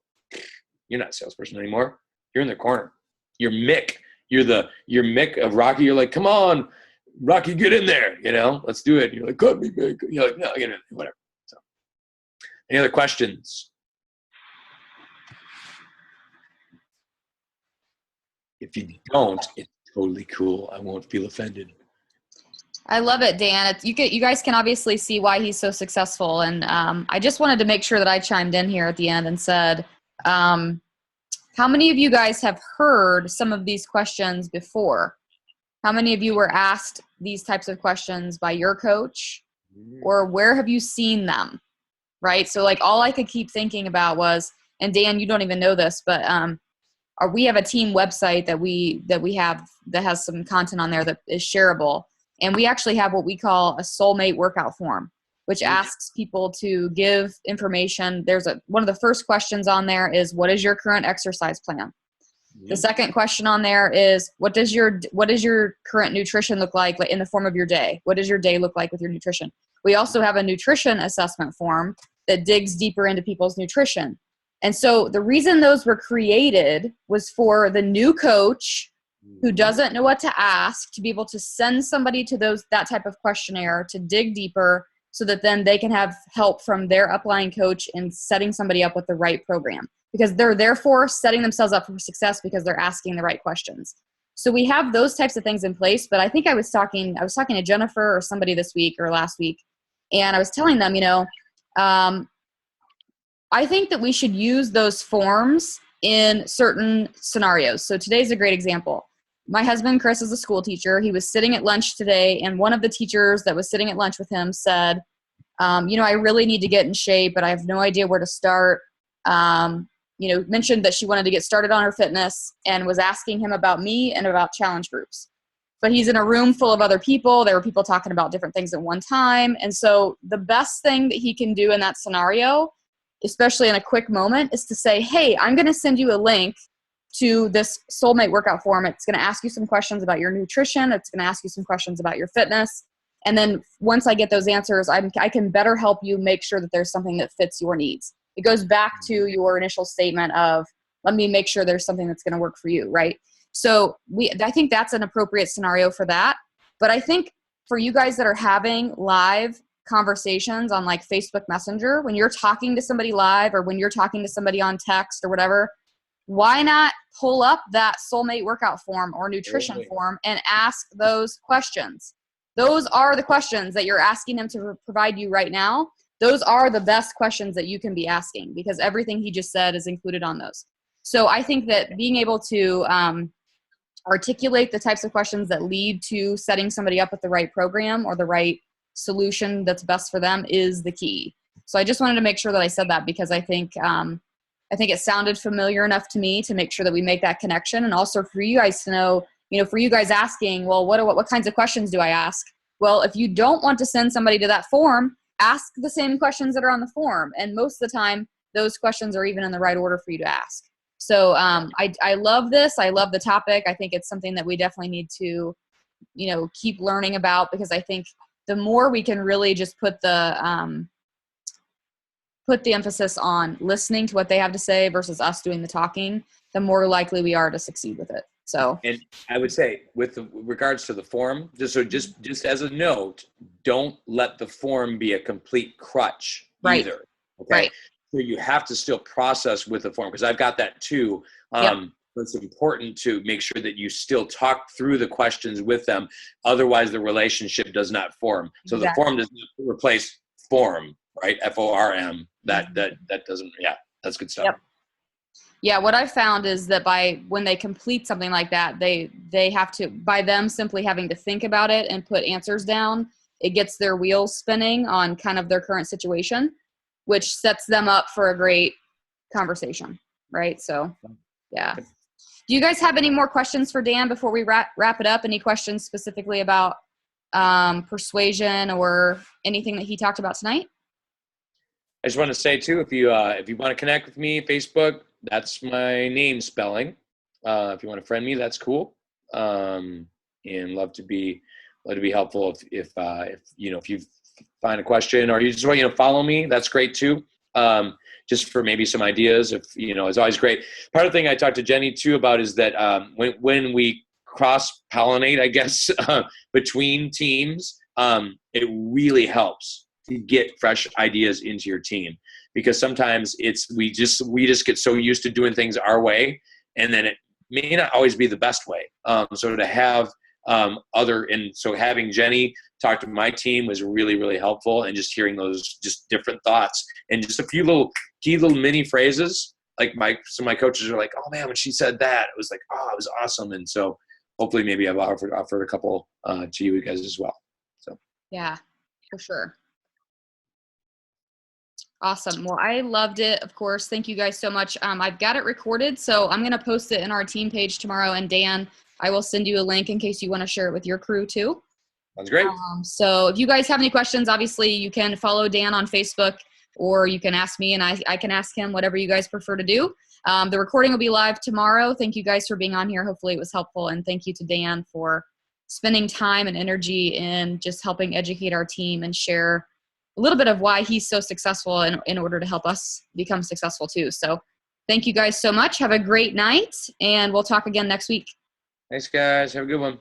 You're not a salesperson anymore. You're in the corner. You're Mick. You're Mick of Rocky. You're like, come on, Rocky, get in there. Let's do it. You're like, cut me, Mick. You're like, no, get in, whatever. So, any other questions? If you don't, it's totally cool. I won't feel offended. I love it, Dan. You guys can obviously see why he's so successful. And I just wanted to make sure that I chimed in here at the end and said, how many of you guys have heard some of these questions before? How many of you were asked these types of questions by your coach, or where have you seen them? Right? So like all I could keep thinking about was, and Dan, you don't even know this, but we have a team website that we have that has some content on there that is shareable. And we actually have what we call a soulmate workout form, which asks people to give information. One of the first questions on there is, what is your current exercise plan? The second question on there is, what does your current nutrition look like in the form of your day? What does your day look like with your nutrition? We also have a nutrition assessment form that digs deeper into people's nutrition. And so the reason those were created was for the new coach who doesn't know what to ask to be able to send somebody to that type of questionnaire to dig deeper, so that then they can have help from their upline coach in setting somebody up with the right program, because they're therefore setting themselves up for success because they're asking the right questions. So we have those types of things in place. But I think I was talking to Jennifer or somebody this week or last week, and I was telling them, I think that we should use those forms in certain scenarios. So today's a great example. My husband, Chris, is a school teacher. He was sitting at lunch today, and one of the teachers that was sitting at lunch with him said, I really need to get in shape, but I have no idea where to start. Mentioned that she wanted to get started on her fitness and was asking him about me and about challenge groups. But he's in a room full of other people. There were people talking about different things at one time. And so the best thing that he can do in that scenario, especially in a quick moment, is to say, hey, I'm going to send you a link to this soulmate workout form. It's going to ask you some questions about your nutrition. It's going to ask you some questions about your fitness. And then once I get those answers, I can better help you make sure that there's something that fits your needs. It goes back to your initial statement of, let me make sure there's something that's going to work for you, right? So I think that's an appropriate scenario for that. But I think for you guys that are having live conversations on like Facebook Messenger, when you're talking to somebody live or when you're talking to somebody on text or whatever, why not pull up that soulmate workout form or nutrition form and ask those questions? Those are the questions that you're asking them to provide you right now. Those are the best questions that you can be asking, because everything he just said is included on those. So I think that being able to articulate the types of questions that lead to setting somebody up with the right program or the right solution that's best for them is the key. So I just wanted to make sure that I said that, because I think it sounded familiar enough to me to make sure that we make that connection. And also for you guys to know, for you guys asking, well, what kinds of questions do I ask? Well, if you don't want to send somebody to that form, ask the same questions that are on the form. And most of the time, those questions are even in the right order for you to ask. So I love this. I love the topic. I think it's something that we definitely need to, keep learning about, because I think the more we can really just put the emphasis on listening to what they have to say versus us doing the talking, the more likely we are to succeed with it. So, and I would say with regards to the form, just as a note, don't let the form be a complete crutch either. Okay. Right. So you have to still process with the form, because I've got that too. Yep. it's important to make sure that you still talk through the questions with them. Otherwise, the relationship does not form. So the form does not replace form, right? FORM. That doesn't. Yeah, that's good stuff. Yep. Yeah, what I've found is that when they complete something like that, they have to, by them simply having to think about it and put answers down, it gets their wheels spinning on kind of their current situation, which sets them up for a great conversation, right? So, yeah. Do you guys have any more questions for Dan before we wrap it up? Any questions specifically about persuasion or anything that he talked about tonight? I just want to say too, if you want to connect with me, Facebook, that's my name spelling. If you want to friend me, that's cool. And love to be helpful. If you find a question or you just want follow me, that's great too. Just for maybe some ideas. If it's always great. Part of the thing I talked to Jenny too about is that when we cross pollinate, I guess between teams, it really helps to get fresh ideas into your team, because sometimes we just get so used to doing things our way, and then it may not always be the best way. So to have having Jenny talk to my team was really, really helpful, and just hearing those just different thoughts and just a few key little mini phrases. Like some of my coaches are like, "Oh man, when she said that, it was like, oh, it was awesome." And so hopefully maybe I've offered a couple to you guys as well. So yeah, for sure. Awesome. Well, I loved it. Of course. Thank you guys so much. I've got it recorded, so I'm going to post it in our team page tomorrow. And Dan, I will send you a link in case you want to share it with your crew too. Sounds great. So if you guys have any questions, obviously you can follow Dan on Facebook, or you can ask me and I can ask him, whatever you guys prefer to do. The recording will be live tomorrow. Thank you guys for being on here. Hopefully it was helpful. And thank you to Dan for spending time and energy in just helping educate our team and share a little bit of why he's so successful in order to help us become successful too. So thank you guys so much. Have a great night, and we'll talk again next week. Thanks, guys. Have a good one.